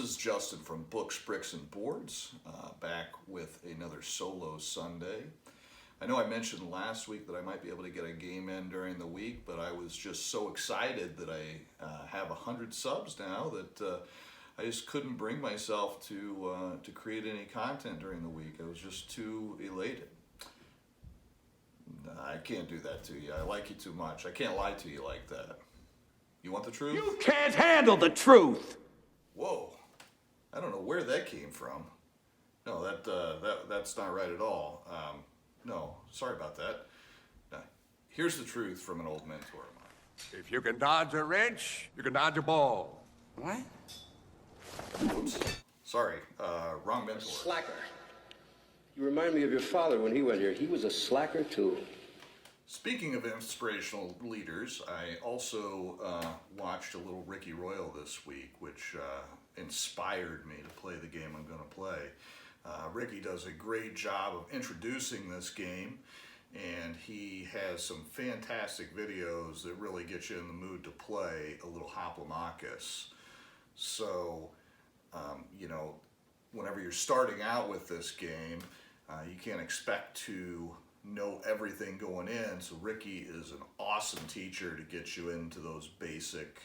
is Justin from Books, Bricks, and Boards, back with another solo Sunday. I know I mentioned last week that I might be able to get a game in during the week, but I was just so excited that I have 100 subs now that I just couldn't bring myself to create any content during the week. I was just too elated. I can't do that to you. I like you too much. I can't lie to you like that. You want the truth? You can't handle the truth! Whoa. I don't know where that came from. No, that's not right at all. No, sorry about that. Now, here's the truth from an old mentor of mine. If you can dodge a wrench, you can dodge a ball. What? Oops. Sorry, wrong mentor. Slacker. You remind me of your father when he went here. He was a slacker too. Speaking of inspirational leaders, I also watched a little Ricky Royal this week, which inspired me to play the game I'm going to play. Ricky does a great job of introducing this game, and he has some fantastic videos that really get you in the mood to play a little Hoplomachus. So, you know, whenever you're starting out with this game, you can't expect to know everything going in, so Ricky is an awesome teacher to get you into those basic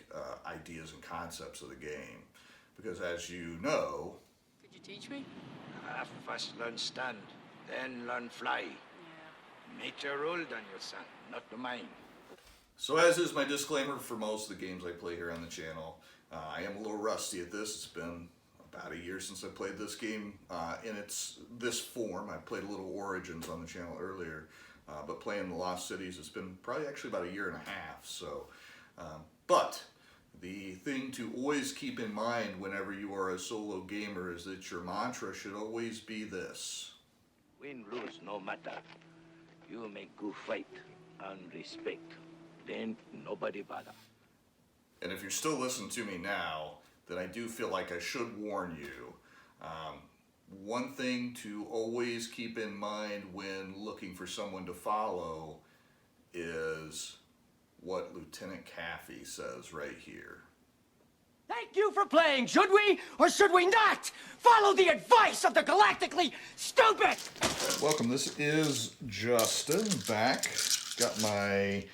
ideas and concepts of the game. Because as you know... Could you teach me? First learn stand, then learn fly. Yeah. Nature ruled on your son, not the mine. So as is my disclaimer for most of the games I play here on the channel, I am a little rusty at this. It's been about a year since I played this game in this form. I played a little Origins on the channel earlier, but playing the Lost Cities, it's been probably actually about a year and a half. So, but the thing to always keep in mind whenever you are a solo gamer is that your mantra should always be this. Win, lose, no matter. You make good fight and respect. Then nobody bother. And if you're still listening to me now, then I do feel like I should warn you. One thing to always keep in mind when looking for someone to follow is what Lieutenant Caffey says right here. Thank you for playing, should we or should we not follow the advice of the galactically stupid? Welcome, this is Justin back. Got my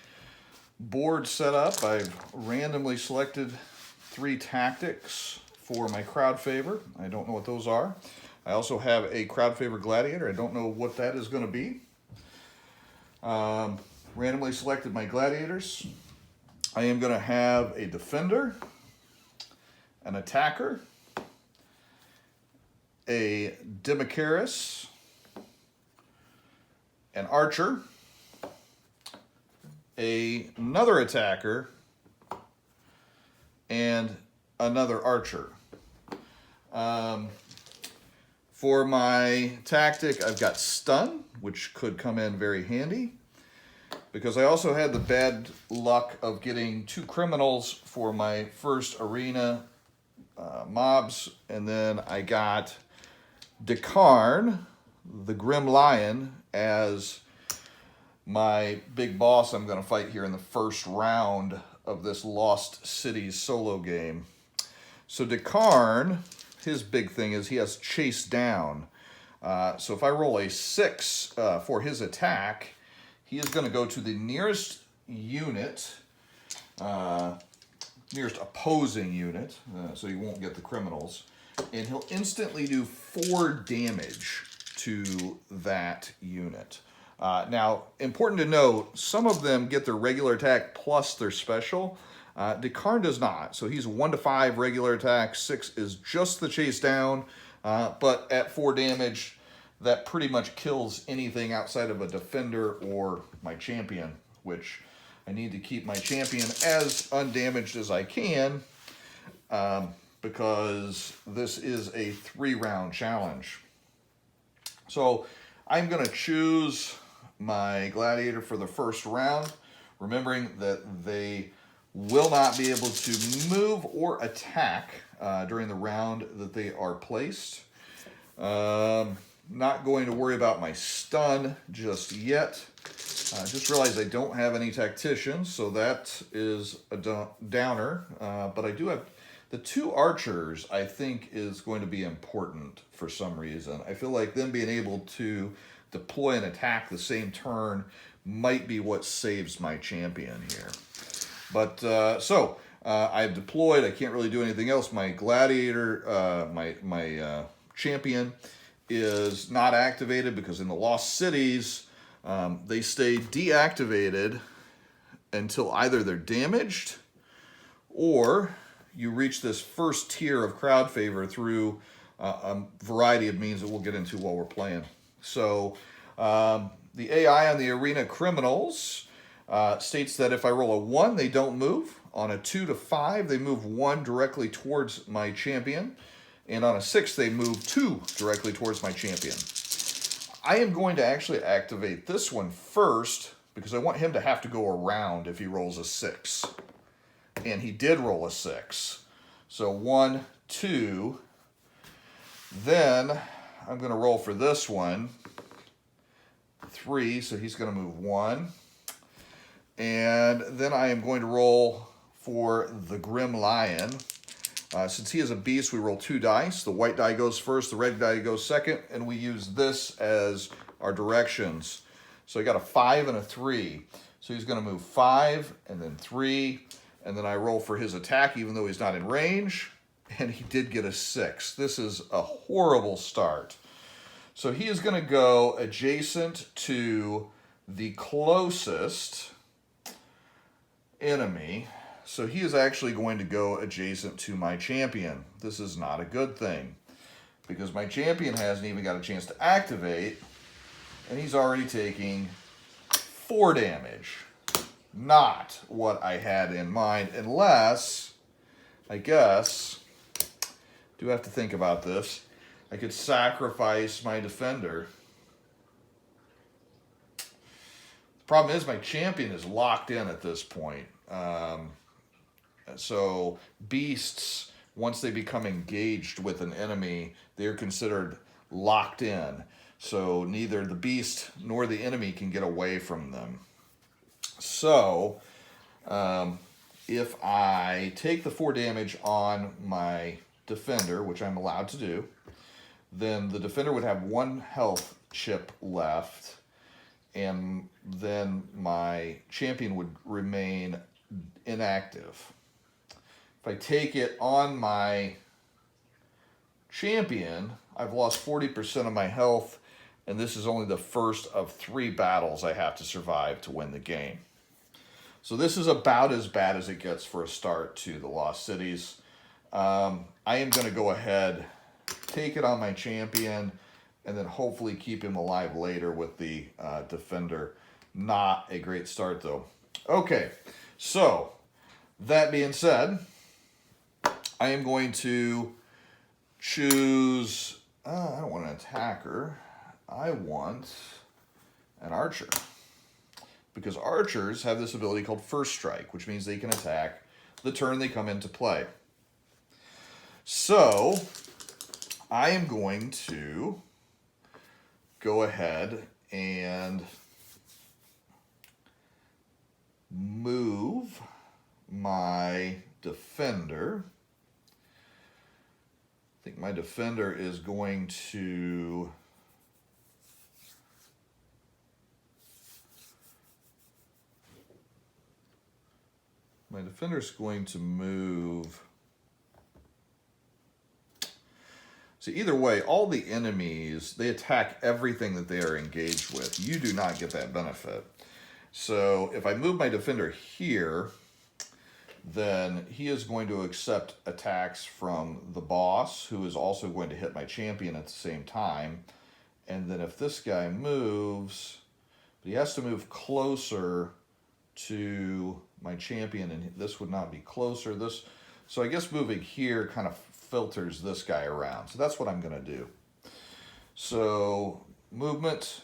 board set up. I've randomly selected 3 tactics for my crowd favor. I don't know what those are. I also have a crowd favor gladiator. I don't know what that is going to be. Randomly selected my gladiators. I am going to have a defender, an attacker, a Demacaris, an archer, another attacker, and another archer. For my tactic, I've got stun, which could come in very handy, because I also had the bad luck of getting 2 criminals for my first arena mobs, and then I got Decarn, the Grim Lion, as my big boss I'm going to fight here in the first round of this Lost Cities solo game. So Decarn, his big thing is he has chase down. So if I roll a 6 for his attack, he is going to go to the nearest unit, nearest opposing unit, so he won't get the criminals, and he'll instantly do 4 damage to that unit. Now, important to note, some of them get their regular attack plus their special. Decarn does not, so he's 1 to 5 regular attack, 6 is just the chase down, but at 4 damage, that pretty much kills anything outside of a defender or my champion, which I need to keep my champion as undamaged as I can, because this is a 3-round challenge. So I'm going to choose my gladiator for the first round, remembering that they will not be able to move or attack during the round that they are placed. Not going to worry about my stun just yet. Just realized I don't have any tacticians, so that is a downer. But I do have the 2 archers, I think, is going to be important for some reason. I feel like them being able to deploy and attack the same turn might be what saves my champion here. But, I've deployed. I can't really do anything else. My gladiator, my champion is not activated because in the Lost Cities, they stay deactivated until either they're damaged or you reach this first tier of crowd favor through a variety of means that we'll get into while we're playing. So the AI on the Arena Criminals states that if I roll a 1, they don't move. On a 2 to 5, they move 1 directly towards my champion. And on a 6, they move 2 directly towards my champion. I am going to actually activate this one first because I want him to have to go around if he rolls a 6. And he did roll a 6. So 1, 2. Then I'm going to roll for this one. 3, so he's going to move 1. And then I am going to roll for the Grim Lion. Since he is a beast, we roll 2 dice. The white die goes first, the red die goes second, and we use this as our directions. So I got a 5 and a 3. So he's going to move 5 and then 3, and then I roll for his attack even though he's not in range, and he did get a 6. This is a horrible start. So he is going to go adjacent to the closest enemy. So he is actually going to go adjacent to my champion. This is not a good thing because my champion hasn't even got a chance to activate, and he's already taking 4 damage. Not what I had in mind, unless, I guess, do have to think about this. I could sacrifice my defender. The problem is my champion is locked in at this point. So beasts, once they become engaged with an enemy, they're considered locked in. So neither the beast nor the enemy can get away from them. So if I take the 4 damage on my defender, which I'm allowed to do, then the defender would have 1 health chip left, and then my champion would remain inactive. If I take it on my champion, I've lost 40% of my health, and this is only the first of 3 battles I have to survive to win the game. So this is about as bad as it gets for a start to the Lost Cities. I am going to go ahead, take it on my champion, and then hopefully keep him alive later with the defender. Not a great start, though. Okay, so that being said, I am going to choose, I don't want an attacker, I want an archer. Because archers have this ability called First Strike, which means they can attack the turn they come into play. So I am going to go ahead and move my defender. I think my defender is going to move. So either way, all the enemies, they attack everything that they are engaged with. You do not get that benefit. So if I move my defender here, then he is going to accept attacks from the boss, who is also going to hit my champion at the same time. And then if this guy moves, but he has to move closer to my champion, and this would not be closer. So I guess moving here kind of filters this guy around. So that's what I'm going to do. So movement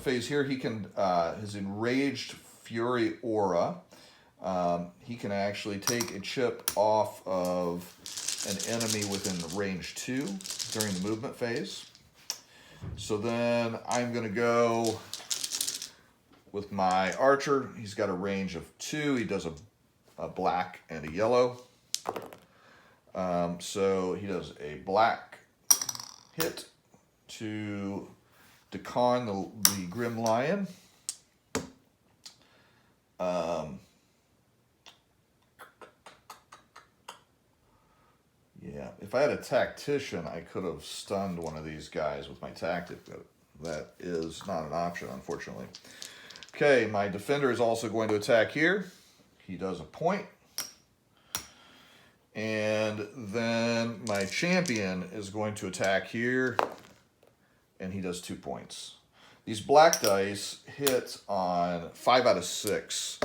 phase here, he can, his Enraged Fury aura, he can actually take a chip off of an enemy within range 2 during the movement phase. So then I'm going to go with my archer. He's got a range of 2. He does a black and a yellow. So he does a black hit to decon the Grim Lion. Yeah, if I had a tactician, I could have stunned one of these guys with my tactic, but that is not an option, unfortunately. Okay, my defender is also going to attack here. He does a point. And then my champion is going to attack here, and he does 2 points. These black dice hit on 5 out of 6.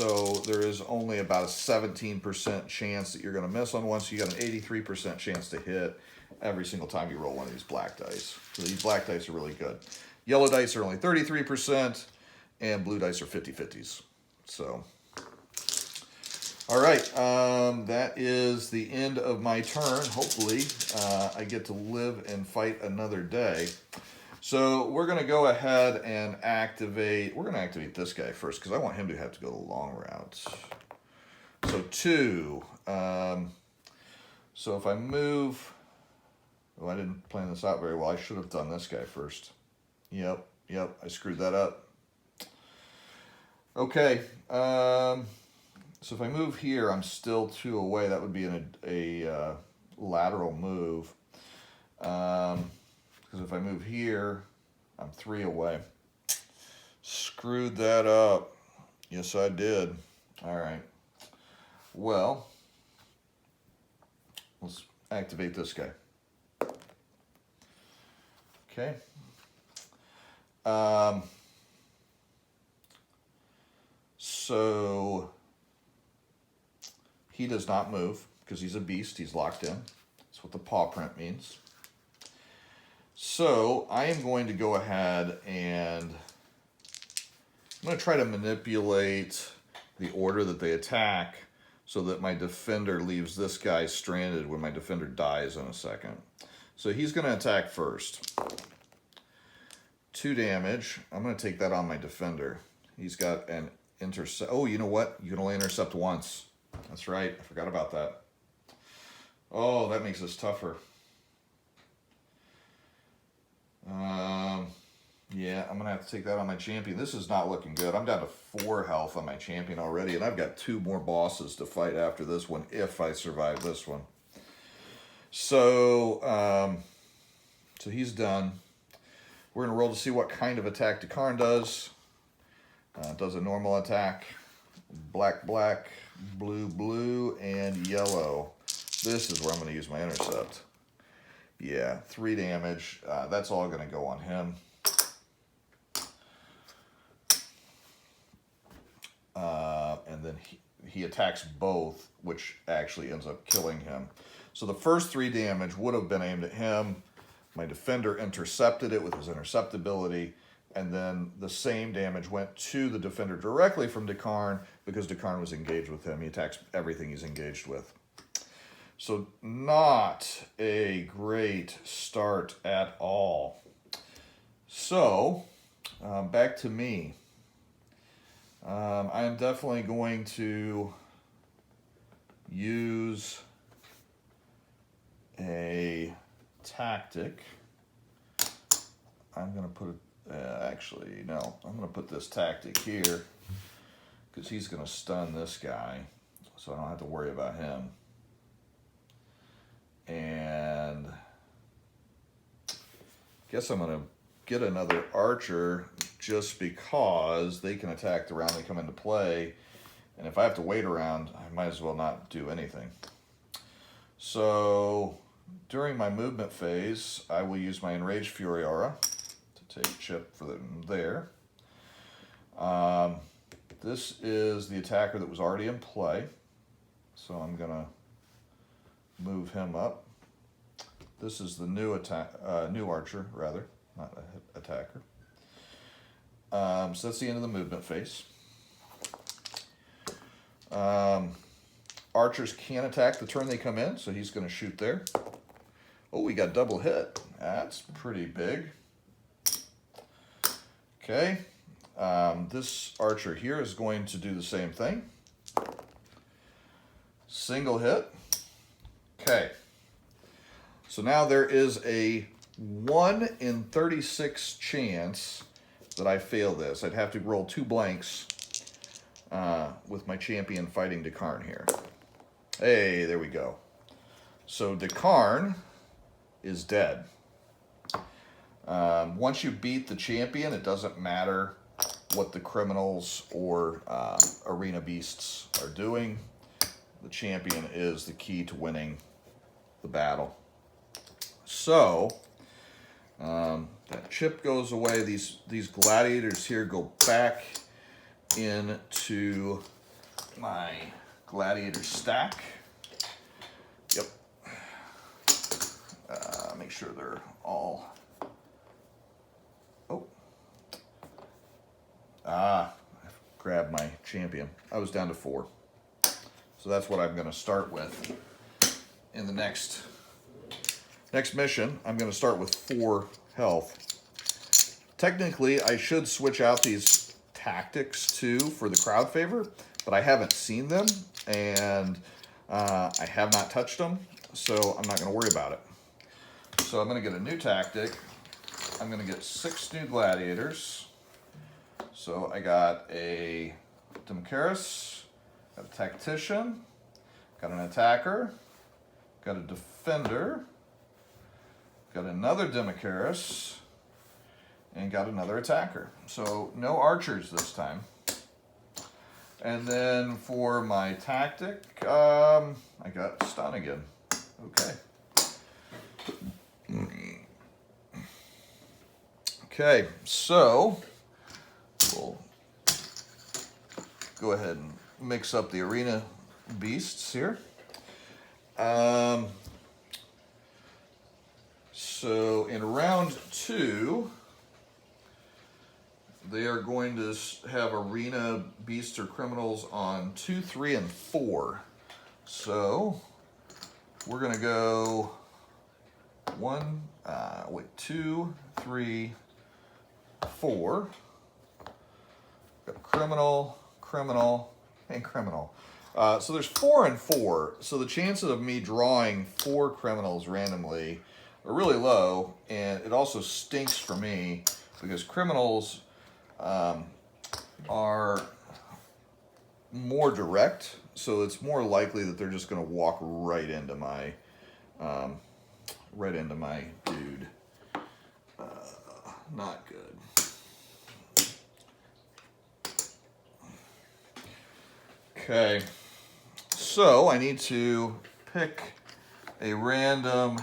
So there is only about a 17% chance that you're going to miss on one, so you got an 83% chance to hit every single time you roll one of these black dice. So these black dice are really good. Yellow dice are only 33%, and blue dice are 50-50s. So, all right, that is the end of my turn. Hopefully, I get to live and fight another day. So we're going to go ahead and activate, we're going to activate this guy first because I want him to have to go the long route. So 2. So if I move, oh, I didn't plan this out very well. I should have done this guy first. Yep, I screwed that up. Okay, so if I move here, I'm still 2 away. That would be a lateral move. Because if I move here, I'm 3 away. Screwed that up. Yes, I did. All right. Well, let's activate this guy. Okay. So he does not move because he's a beast. He's locked in. That's what the paw print means. So I am going to go ahead and I'm going to try to manipulate the order that they attack so that my defender leaves this guy stranded when my defender dies in a second. So he's going to attack first. 2 damage. I'm going to take that on my defender. He's got an intercept. Oh, you know what? You can only intercept once. That's right. I forgot about that. Oh, that makes this tougher. Yeah, I'm going to have to take that on my champion. This is not looking good. I'm down to 4 health on my champion already, and I've got 2 more bosses to fight after this one if I survive this one. So, so he's done. We're going to roll to see what kind of attack Dakarn does. Does a normal attack. Black, black, blue, blue, and yellow. This is where I'm going to use my intercept. Yeah, 3 damage. That's all going to go on him. And then he attacks both, which actually ends up killing him. So the first 3 damage would have been aimed at him. My defender intercepted it with his intercept ability. And then the same damage went to the defender directly from Dakarn because Dakarn was engaged with him. He attacks everything he's engaged with. So not a great start at all. So back to me. I am definitely going to use a tactic. I'm going to put it, actually, no, I'm going to put this tactic here because he's going to stun this guy, so I don't have to worry about him. And I guess I'm going to get another archer just because they can attack the round they come into play. And if I have to wait around, I might as well not do anything. So during my movement phase, I will use my Enraged Fury Aura to take chip for them there. This is the attacker that was already in play. So I'm going to move him up. This is the new new archer, rather, not a attacker. So that's the end of the movement phase. Archers can attack the turn they come in, so he's going to shoot there. Oh, we got double hit. That's pretty big. Okay. This archer here is going to do the same thing. Single hit. Okay. So now there is a 1 in 36 chance that I fail this. I'd have to roll 2 blanks with my champion fighting Dakarn here. Hey, there we go. So Dakarn is dead. Once you beat the champion, it doesn't matter what the criminals or arena beasts are doing. The champion is the key to winning the battle. So that chip goes away. These gladiators here go back into my gladiator stack. Yep. Make sure they're all... Oh. I grabbed my champion. I was down to 4. So that's what I'm going to start with in the next mission. I'm going to start with 4 health. Technically, I should switch out these tactics too for the crowd favor, but I haven't seen them, and I have not touched them, so I'm not going to worry about it. So I'm going to get a new tactic. I'm going to get 6 new gladiators. So I got a Democratus, got a tactician, got an attacker, got a defender, got another Democratus, and got another attacker. So no archers this time. And then for my tactic, I got stun again. Okay. Okay, so we'll go ahead and mix up the arena beasts here. So in round 2, they are going to have arena beasts or criminals on 2, 3, and 4. So we're going to go 2, 3, 4. Got criminal, criminal, and criminal. So there's 4 and 4. So the chances of me drawing 4 criminals randomly are really low, and it also stinks for me because criminals are more direct, so it's more likely that they're just going to walk right into my dude. Not good. Okay, so I need to pick a random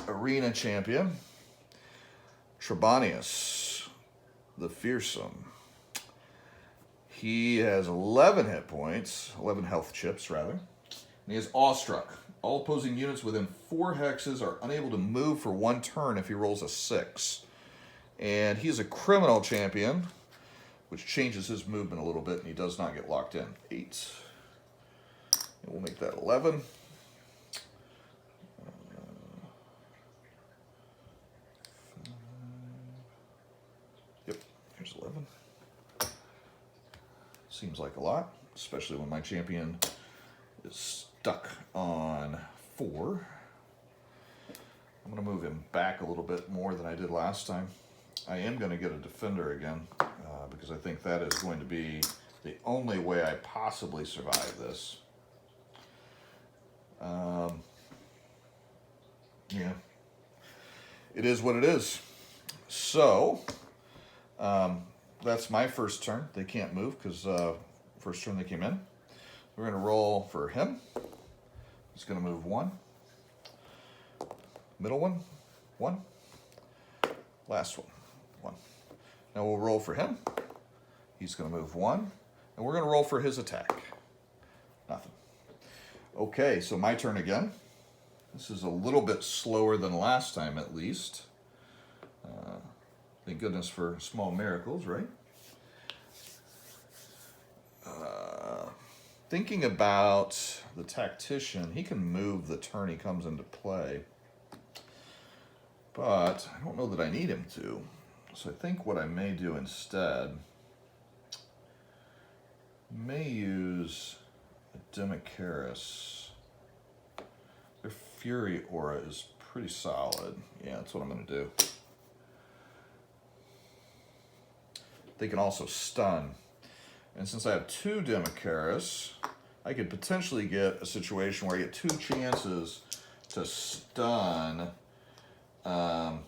arena champion. Trebonius, the Fearsome. He has 11 hit points, 11 health chips rather. And he is Awestruck. All opposing units within 4 hexes are unable to move for 1 turn if he rolls a 6. And he's a criminal champion, which changes his movement a little bit, and he does not get locked in. 8. And we'll make that 11. Yep, here's 11. Seems like a lot, especially when my champion is stuck on 4. I'm going to move him back a little bit more than I did last time. I am going to get a defender again because I think that is going to be the only way I possibly survive this. Yeah, it is what it is. So that's my first turn. They can't move because first turn they came in. We're going to roll for him. He's going to move 1. Middle one, 1. Last one, 1. Now we'll roll for him. He's going to move 1. And we're going to roll for his attack. Nothing. Okay, so my turn again. This is a little bit slower than last time at least. Thank goodness for small miracles, right? Thinking about the tactician, he can move the turn he comes into play. But I don't know that I need him to. So I think what I may do instead, may use Demicharis. Their Fury Aura is pretty solid. Yeah, that's what I'm going to do. They can also stun. And since I have 2 Demicharis, I could potentially get a situation where I get 2 chances to stun the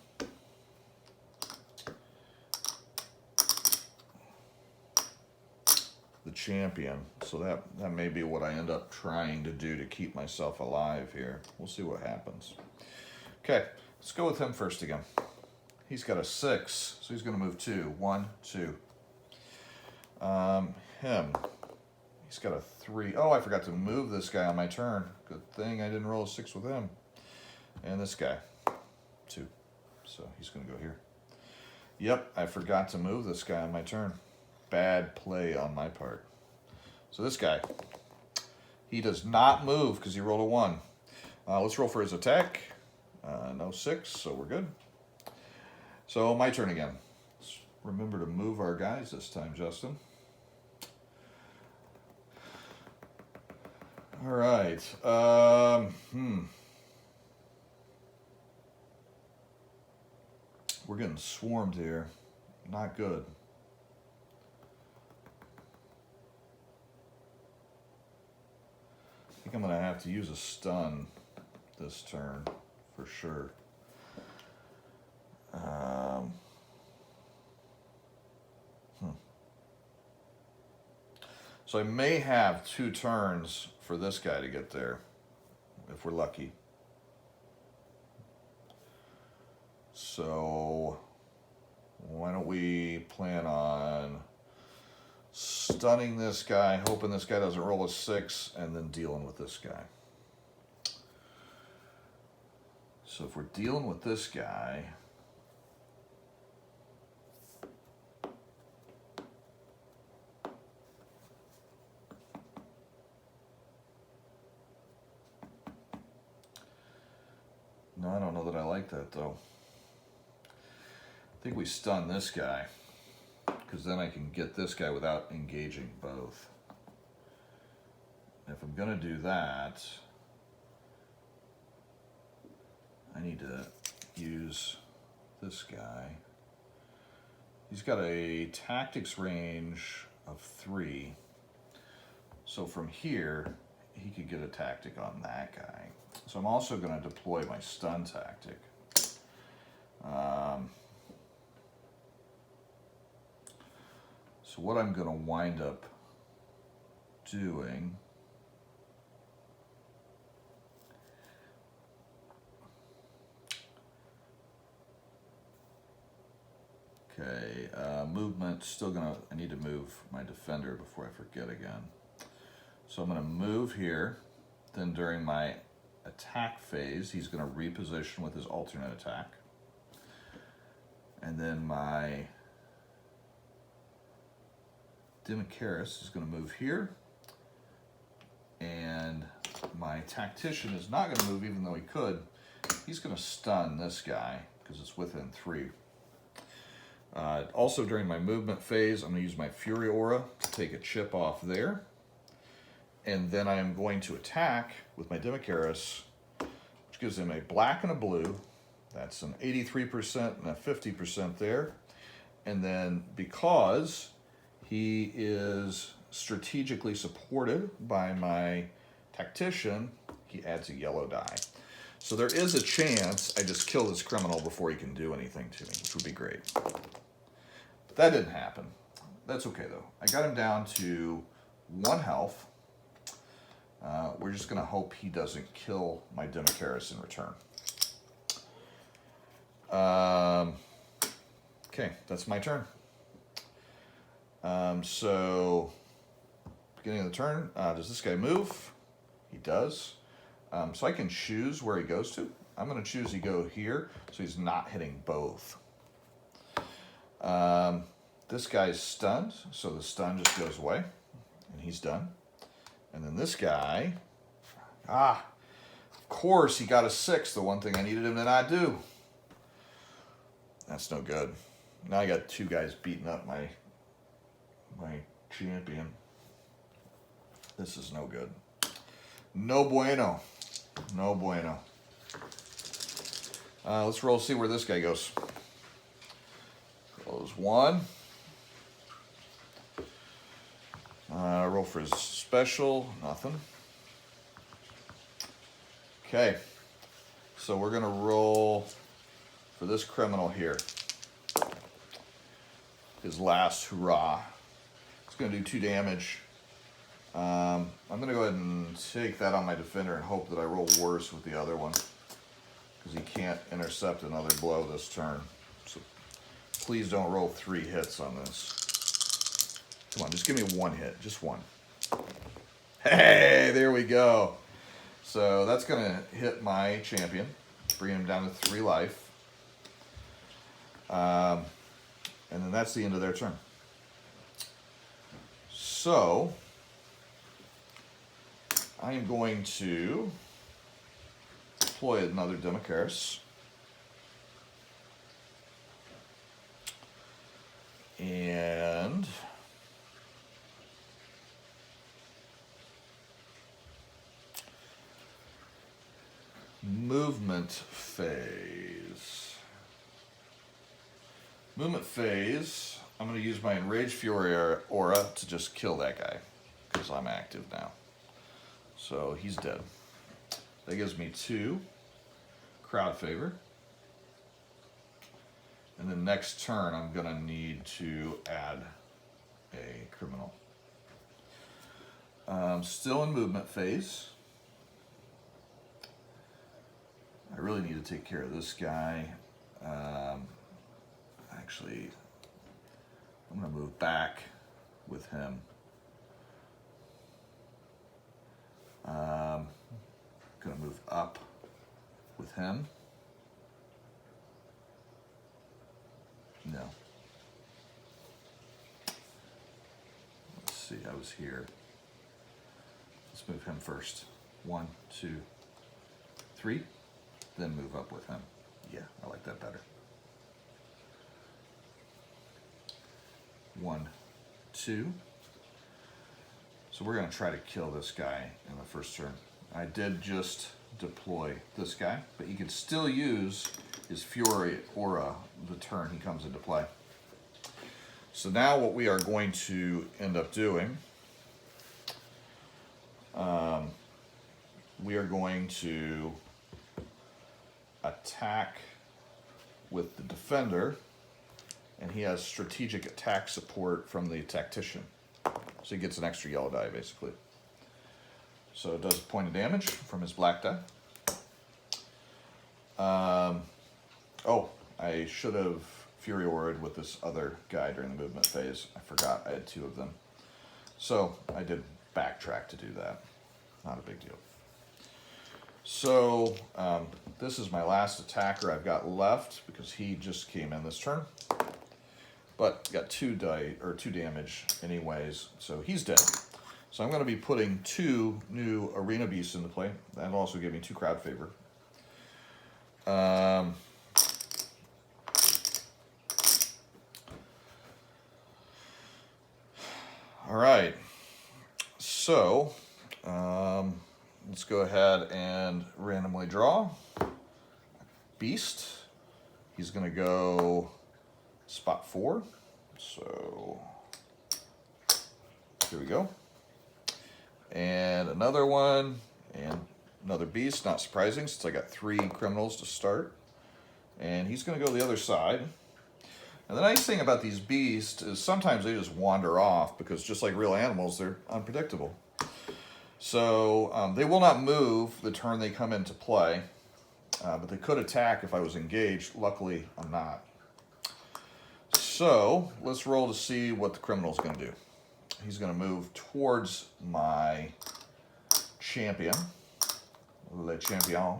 champion. So that may be what I end up trying to do to keep myself alive here. We'll see what happens. Okay, let's go with him first again. He's got a 6, so he's going to move 2. 1, 2. Him. He's got a 3. Oh, I forgot to move this guy on my turn. Good thing I didn't roll a 6 with him. And this guy. 2. So he's going to go here. Yep, I forgot to move this guy on my turn. Bad play on my part. So this guy, he does not move because he rolled a 1. Let's roll for his attack. No 6, so we're good. So my turn again. Let's remember to move our guys this time, Justin. All right. We're getting swarmed here. Not good. I think I'm going to have to use a stun this turn for sure. So I may have 2 turns for this guy to get there, if we're lucky. So why don't we plan on stunning this guy, hoping this guy doesn't roll a 6, and then dealing with this guy. So if we're dealing with this guy, no, I don't know that I like that though. I think we stun this guy, because then I can get this guy without engaging both. If I'm going to do that, I need to use this guy. He's got a tactics range of 3. So from here, he could get a tactic on that guy. So I'm also going to deploy my stun tactic. So what I'm going to wind up doing, okay, movement, still gonna, I need to move my defender before I forget again. So I'm gonna move here, then during my attack phase, he's gonna reposition with his alternate attack. And then my Demicharis is gonna move here. And my tactician is not gonna move even though he could. He's gonna stun this guy because it's within 3. Also during my movement phase, I'm going to use my Fury Aura to take a chip off there. And then I am going to attack with my Demicharis, which gives him a black and a blue. That's an 83% and a 50% there. And then because he is strategically supported by my tactician, he adds a yellow die. So there is a chance I just kill this criminal before he can do anything to me, which would be great. But that didn't happen. That's okay though. I got him down to 1 health. We're just going to hope he doesn't kill my Demicharis in return. Okay, that's my turn. So, beginning of the turn, does this guy move? He does. So I can choose where he goes to. I'm going to choose he go here, so he's not hitting both. This guy's stunned, so the stun just goes away, and he's done. And then this guy, of course he got a 6, the one thing I needed him to not do. That's no good. Now I got 2 guys beating up my champion. This is no good. No bueno. No bueno. Let's roll, see where this guy goes. Close one. Roll for his special. Nothing. Okay. So we're going to roll for this criminal here. His last hurrah. It's going to do 2 damage. I'm going to go ahead and take that on my defender and hope that I roll worse with the other one, because he can't intercept another blow this turn. So please don't roll 3 hits on this. Come on, just give me 1 hit. Just 1. Hey, there we go. So that's going to hit my champion, bring him down to 3 life. And then that's the end of their turn. So I am going to deploy another Democaris. And movement phase. Movement phase, I'm going to use my Enraged Fury aura to just kill that guy, because I'm active now. So he's dead. That gives me 2 crowd favor. And then next turn, I'm going to need to add a criminal. Still in movement phase. I really need to take care of this guy. Actually, I'm going to move back with him. Going to move up with him. No. Let's see, I was here. Let's move him first. 1, 2, 3. Then move up with him. Yeah, I like that better. 1, 2. So we're going to try to kill this guy in the first turn. I did just deploy this guy, but you can still use his Fury Aura the turn he comes into play. So now what we are going to end up doing, we are going to attack with the defender, and he has strategic attack support from the tactician. So he gets an extra yellow die, basically. So it does a point of damage from his black die. Oh, I should have Fury Aura'd with this other guy during the movement phase. I forgot I had 2 of them. So I did backtrack to do that. Not a big deal. So this is my last attacker I've got left, because he just came in this turn. But got 2 damage anyways, so he's dead. So I'm going to be putting 2 new arena beasts into play. That'll also give me 2 crowd favor. All right. So let's go ahead and randomly draw. Beast. He's going to go spot 4. So here we go. And another one, and another beast, not surprising since I got 3 criminals to start. And he's going to go the other side. And the nice thing about these beasts is sometimes they just wander off, because just like real animals, they're unpredictable. So they will not move the turn they come into play, but they could attack if I was engaged. Luckily, I'm not. So let's roll to see what the criminal's going to do. He's going to move towards my champion, Le Champion.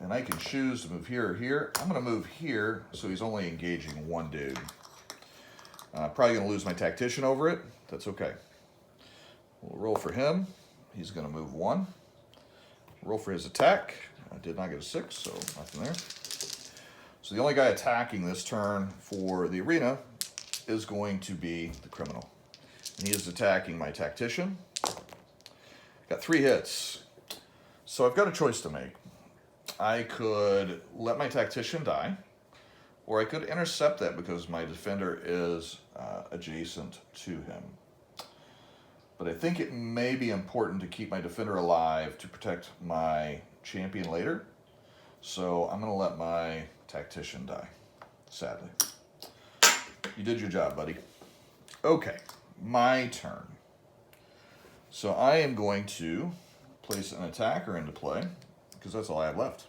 And I can choose to move here or here. I'm going to move here, so he's only engaging 1 dude. Probably going to lose my tactician over it. That's okay. We'll roll for him. He's going to move 1. Roll for his attack. I did not get a 6, so nothing there. So the only guy attacking this turn for the arena is going to be the criminal. He is attacking my tactician. Got 3 hits. So I've got a choice to make. I could let my tactician die, or I could intercept that because my defender is adjacent to him. But I think it may be important to keep my defender alive to protect my champion later. So I'm going to let my tactician die, sadly. You did your job, buddy. Okay, my turn. So I am going to place an attacker into play, because that's all I have left.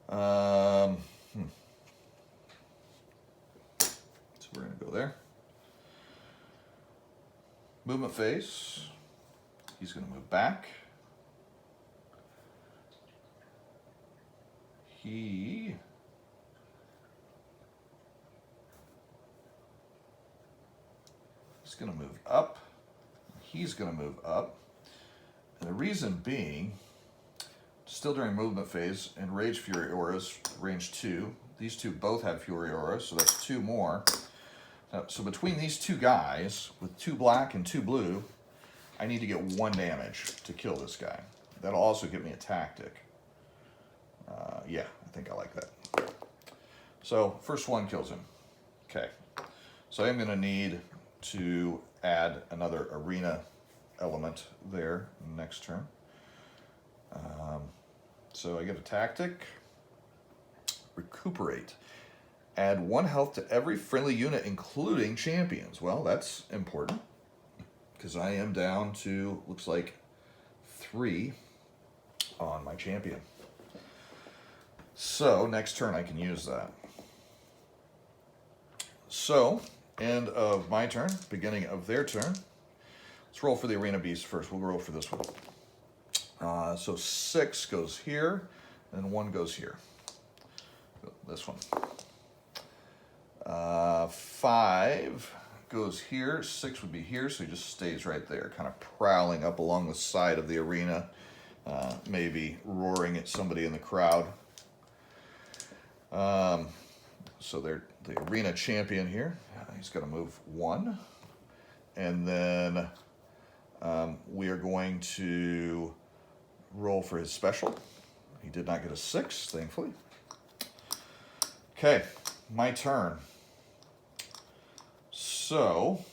So we're going to go there. Movement phase. He's going to move back. He's going to move up. He's going to move up. And the reason being, still during movement phase, Enraged Fury Auras, range 2. These two both have Fury Auras, so that's 2 more. So between these 2 guys, with 2 black and 2 blue, I need to get 1 damage to kill this guy. That'll also give me a tactic. Yeah, I think I like that. So first one kills him. Okay. So I'm going to need to add another arena element there next turn. So I get a tactic. Recuperate. Add 1 health to every friendly unit, including champions. Well, that's important, because I am down to, looks like, 3 on my champion. So next turn I can use that. So, end of my turn, beginning of their turn. Let's roll for the arena beast first. We'll roll for this one. So 6 goes here, and 1 goes here. This one. 5 goes here. 6 would be here, so he just stays right there, kind of prowling up along the side of the arena, maybe roaring at somebody in the crowd. So they're the arena champion here. He's going to move 1. And then we are going to roll for his special. He did not get a 6, thankfully. Okay, my turn. So,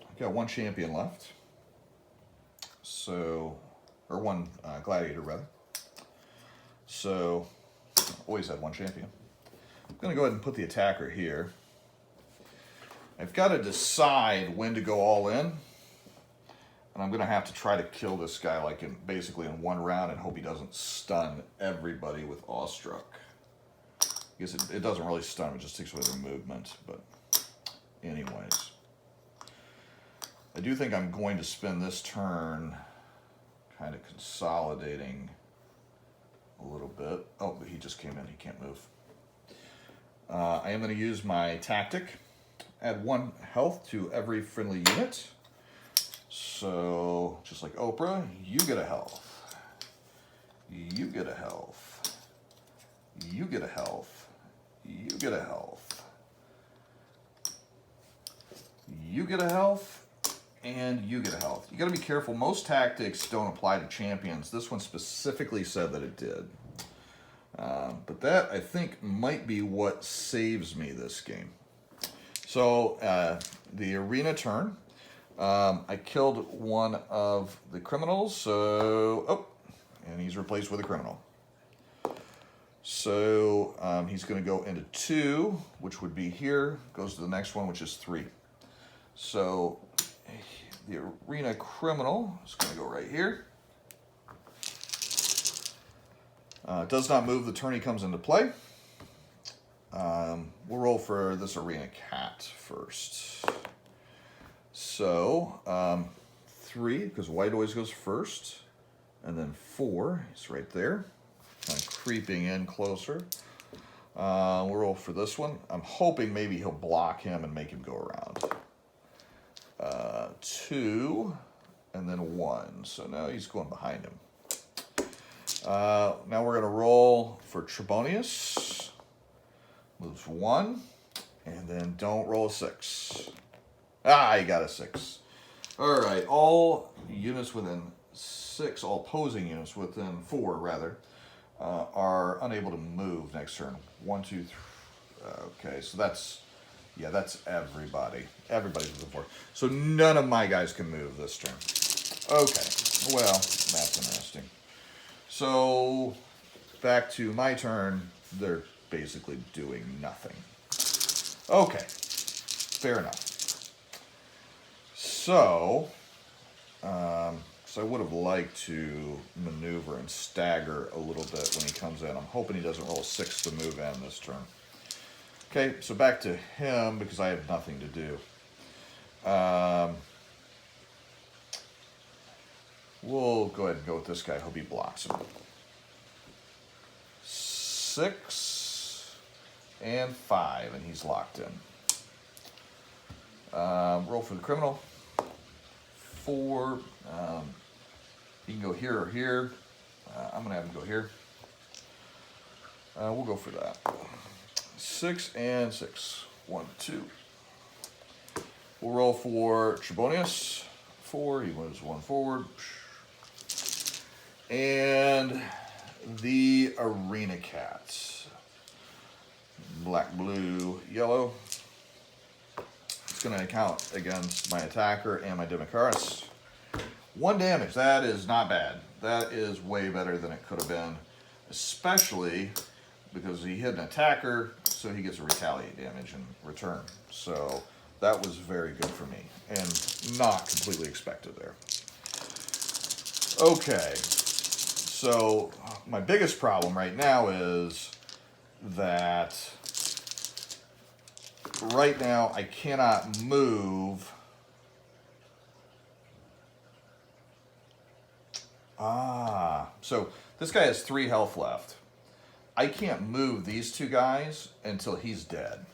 I've got 1 champion left. So, or 1 gladiator, rather. So, always had 1 champion. I'm going to go ahead and put the attacker here. I've got to decide when to go all in. And I'm going to have to try to kill this guy like basically in 1 round and hope he doesn't stun everybody with Awestruck. I guess it doesn't really stun, it just takes away their movement. But anyways. I do think I'm going to spend this turn kind of consolidating a little bit. Oh, but he just came in, he can't move. I am going to use my tactic. Add 1 health to every friendly unit. So, just like Oprah, you get a health. You get a health. You get a health. You get a health. You get a health. And you get a health. You got to be careful. Most tactics don't apply to champions. This one specifically said that it did. But that, I think, might be what saves me this game. So, the arena turn. I killed 1 of the criminals, so... Oh, and he's replaced with a criminal. So, he's going to go into 2, which would be here. Goes to the next one, which is 3. So, the arena criminal is going to go right here. Does not move the turn he comes into play. We'll roll for this arena cat first. So, 3, because white always goes first. And then 4, he's right there. Kind of creeping in closer. We'll roll for this one. I'm hoping maybe he'll block him and make him go around. 2, and then 1. So now he's going behind him. Now we're going to roll for Trebonius. Moves 1. And then don't roll a 6. Ah, you got a 6. All right, all units within 6, all opposing units within 4, rather, are unable to move next turn. 1, 2, 3. Okay, so that's, yeah, that's everybody. Everybody's within 4. So none of my guys can move this turn. Okay, well, that's interesting. So back to my turn. They're basically doing nothing. Okay, fair enough. So I would have liked to maneuver and stagger a little bit when he comes in. I'm hoping he doesn't roll a 6 to move in this turn. Okay, so back to him because I have nothing to do. We'll go ahead and go with this guy. Hope he blocks him. 6 and 5, and he's locked in. Roll for the criminal. 4. He can go here or here. I'm going to have him go here. We'll go for that. 6 and 6. 1, 2. We'll roll for Trebonius. 4. He moves 1 forward. And the Arena Cats. Black, blue, yellow. It's going to count against my attacker and my Demicharis. 1 damage. That is not bad. That is way better than it could have been. Especially because he hit an attacker, so he gets a retaliate damage in return. So that was very good for me. And not completely expected there. Okay. So my biggest problem right now is that right now I cannot move. So this guy has 3 health left. I can't move these 2 guys until he's dead.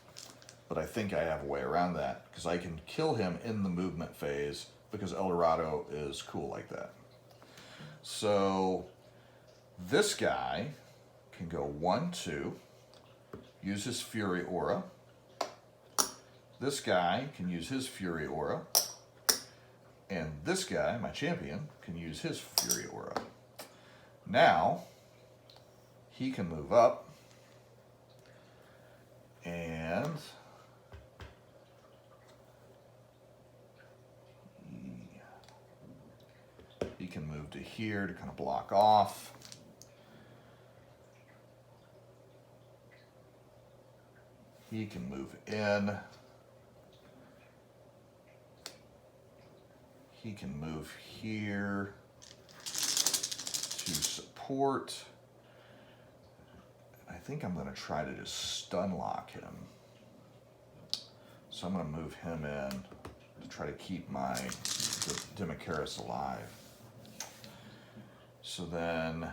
But I think I have a way around that because I can kill him in the movement phase because El Dorado is cool like that. So this guy can go 1, 2, use his Fury Aura. This guy can use his Fury Aura. And this guy, my champion, can use his Fury Aura. Now, he can move up. And he can move to here to kind of block off. He can move in. He can move here to support. I think I'm going to try to just stun lock him. So I'm going to move him in to try to keep my Demicharis alive. So then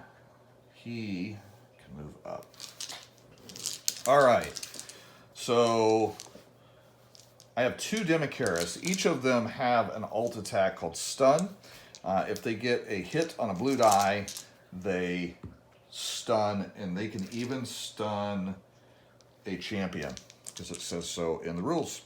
he can move up. All right. So I have 2 Demicharis. Each of them have an alt attack called Stun. If they get a hit on a blue die, they stun, and they can even stun a champion because it says so in the rules.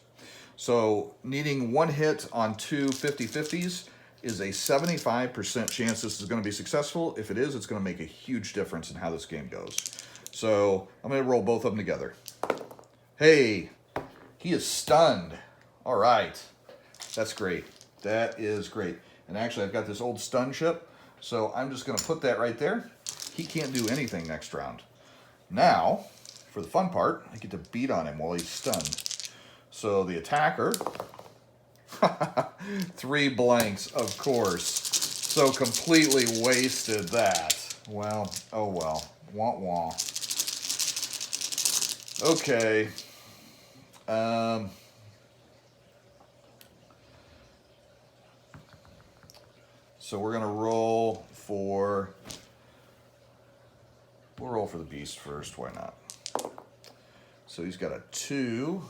So needing 1 hit on 2 50-50s is a 75% chance this is going to be successful. If it is, it's going to make a huge difference in how this game goes. So I'm going to roll both of them together. Hey, he is stunned. All right. That's great. That is great. And actually, I've got this old stun chip, so I'm just going to put that right there. He can't do anything next round. Now, for the fun part, I get to beat on him while he's stunned. So the attacker, 3 blanks, of course. So completely wasted that. Well, oh well. Wah wah. Okay. So we're gonna roll for. We'll roll for the beast first. Why not? So he's got a 2,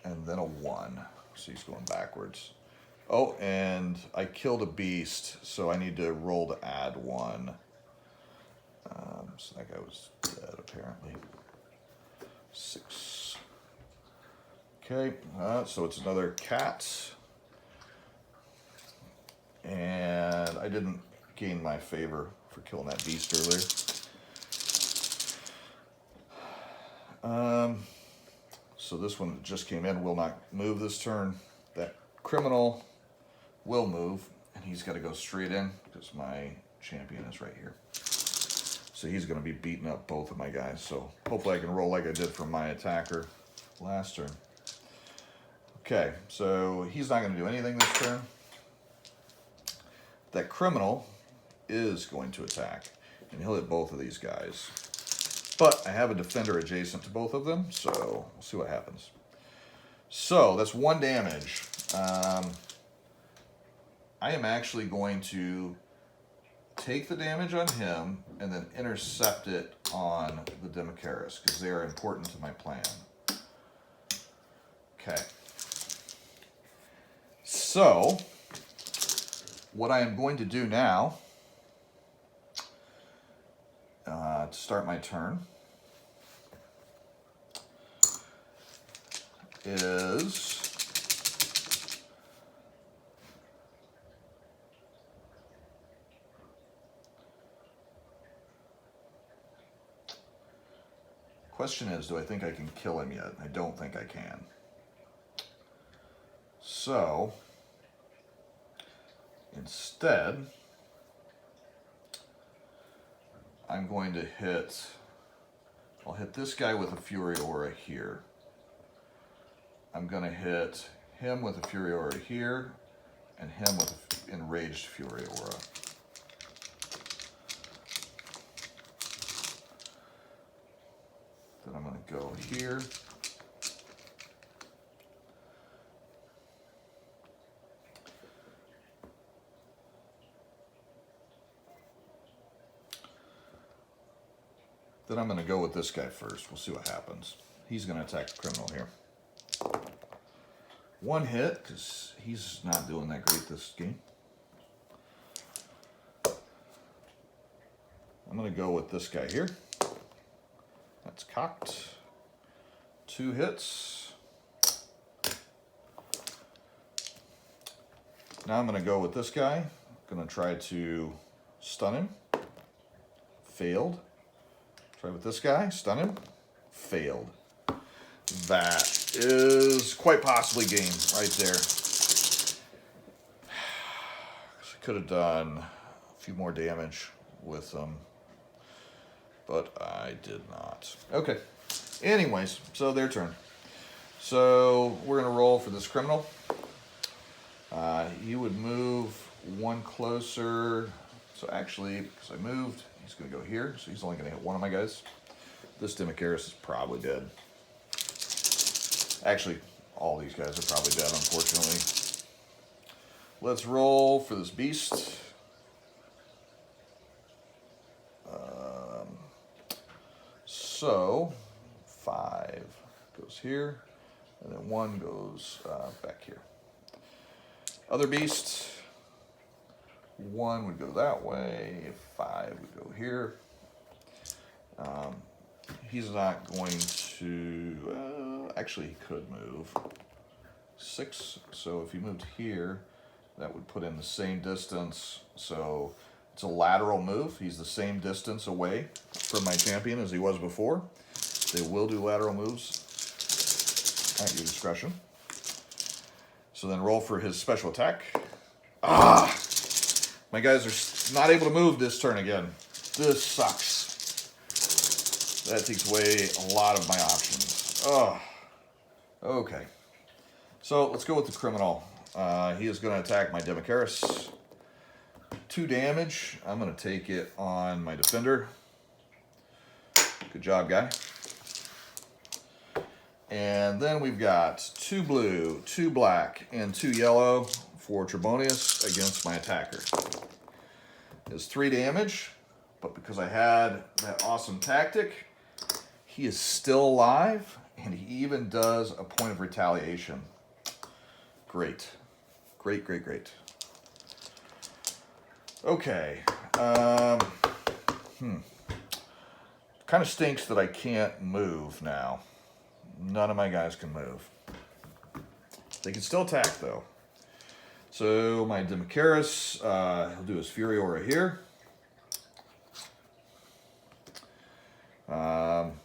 and then a 1. So he's going backwards. Oh, and I killed a beast, so I need to roll to add 1. So that guy was dead apparently. 6. Okay, so it's another cat. And I didn't gain my favor for killing that beast earlier. So this one that just came in will not move this turn. That criminal will move, and he's got to go straight in because my champion is right here. So he's going to be beating up both of my guys. So hopefully I can roll like I did from my attacker last turn. Okay, so he's not going to do anything this turn. That criminal is going to attack, and he'll hit both of these guys. But I have a defender adjacent to both of them, so we'll see what happens. So that's 1 damage. I am actually going to take the damage on him and then intercept it on the Demicharis because they are important to my plan. Okay. So what I am going to do now to start my turn is question is, do I think I can kill him yet? I don't think I can. So instead, I'm going to I'll hit this guy with a Fury Aura here. I'm going to hit him with a Fury Aura here, and him with an Enraged Fury Aura. Then I'm going to go here. Then I'm going to go with this guy first. We'll see what happens. He's going to attack the criminal here. 1 hit, because he's not doing that great this game. I'm going to go with this guy here. That's cocked. 2 hits. Now I'm going to go with this guy. I'm going to try to stun him. Failed. Try with this guy, stun him, failed. That is quite possibly game right there. I could have done a few more damage with them, but I did not. Okay, anyways, so their turn. So we're gonna roll for this criminal. He would move 1 closer. So actually, because I moved, he's going to go here, so he's only going to hit 1 of my guys. This Demicharis is probably dead. Actually, all these guys are probably dead, unfortunately. Let's roll for this beast. So 5 goes here, and then 1 goes back here. Other beast. 1 would go that way, 5 would go here. He's not going to, actually he could move 6, so if he moved here, that would put him the same distance, so it's a lateral move. He's the same distance away from my champion as he was before. They will do lateral moves at your discretion. So then roll for his special attack. My guys are not able to move this turn again. This sucks. That takes away a lot of my options. Okay. So let's go with the criminal. He is going to attack my Demicharis. 2 damage. I'm going to take it on my defender. Good job, guy. And then we've got 2 blue, 2 black, and 2 yellow for Trebonius against my attacker. Is 3 damage, but because I had that awesome tactic, he is still alive, and he even does a point of retaliation. Great. Great, great, great. Okay. Kind of stinks that I can't move now. None of my guys can move. They can still attack, though. So my Demicharis, he'll do his Fury Aura here.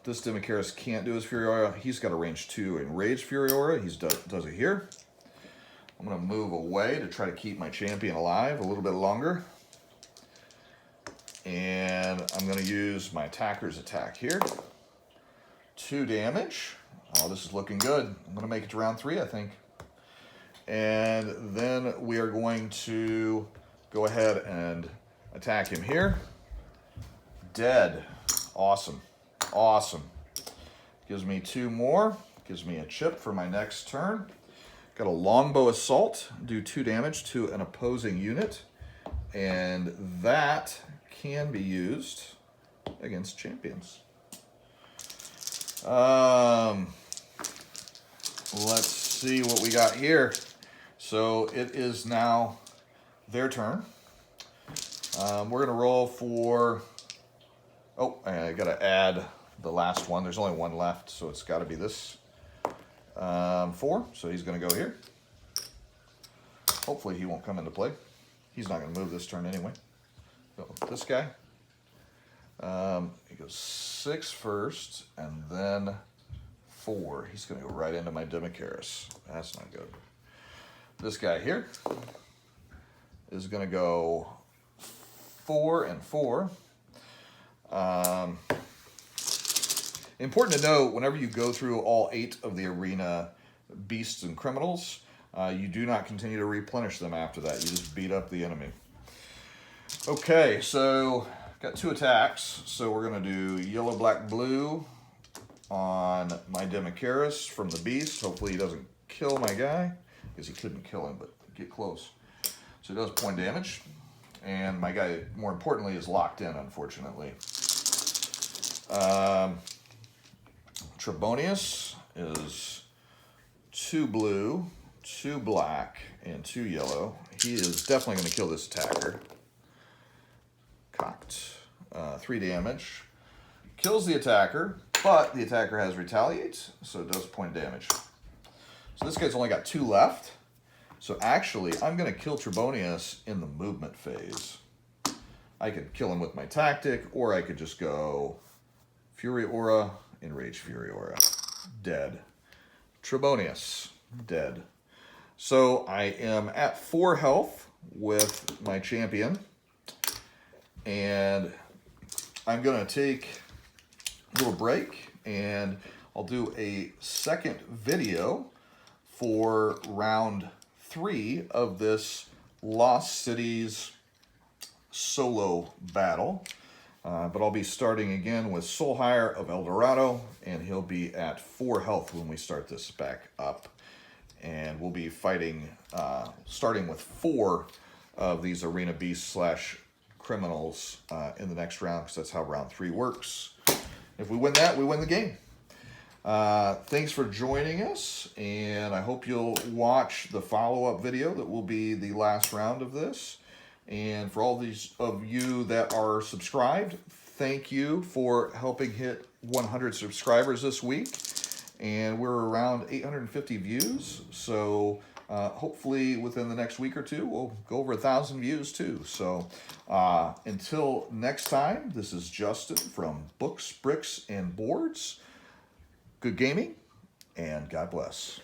This Demicharis can't do his Fury Aura. He's got a range 2 Enraged Fury Aura. He does it here. I'm going to move away to try to keep my champion alive a little bit longer. And I'm going to use my attacker's attack here. 2 damage. Oh, this is looking good. I'm going to make it to round 3, I think. And then we are going to go ahead and attack him here. Dead. Awesome. Awesome. Gives me 2 more. Gives me a chip for my next turn. Got a Longbow Assault. Do 2 damage to an opposing unit. And that can be used against champions. Let's see what we got here. So it is now their turn. We're going to roll for... Oh, I got to add the last one. There's only one left, so it's got to be this 4. So he's going to go here. Hopefully he won't come into play. He's not going to move this turn anyway. So this guy. He goes 6 first, and then 4. He's going to go right into my Demicharis. That's not good. This guy here is going to go 4 and 4. Important to note, whenever you go through all 8 of the arena beasts and criminals, you do not continue to replenish them after that. You just beat up the enemy. Okay, so got 2 attacks. So we're going to do yellow, black, blue on my Demicharis from the beast. Hopefully he doesn't kill my guy, because he couldn't kill him, but get close. So he does point damage. And my guy, more importantly, is locked in, unfortunately. Trebonius is 2 blue, 2 black, and 2 yellow. He is definitely going to kill this attacker. Cocked. 3 damage. Kills the attacker, but the attacker has retaliate, so it does point damage. So this guy's only got 2 left. So actually, I'm going to kill Trebonius in the movement phase. I could kill him with my tactic, or I could just go Fury Aura, Enraged Fury Aura. Dead. Trebonius. Dead. So I am at 4 health with my champion. And I'm going to take a little break, and I'll do a second video for round 3 of this Lost Cities solo battle. But I'll be starting again with Soulhire of El Dorado, and he'll be at 4 health when we start this back up. And we'll be fighting, starting with 4 of these arena beasts / criminals in the next round, because that's how round 3 works. If we win that, we win the game. Thanks for joining us, and I hope you'll watch the follow-up video that will be the last round of this. And for all these of you that are subscribed, thank you for helping hit 100 subscribers this week. And we're around 850 views, so hopefully within the next week or 2, we'll go over 1,000 views too. So until next time, this is Justin from Books, Bricks, and Boards. Good gaming, and God bless.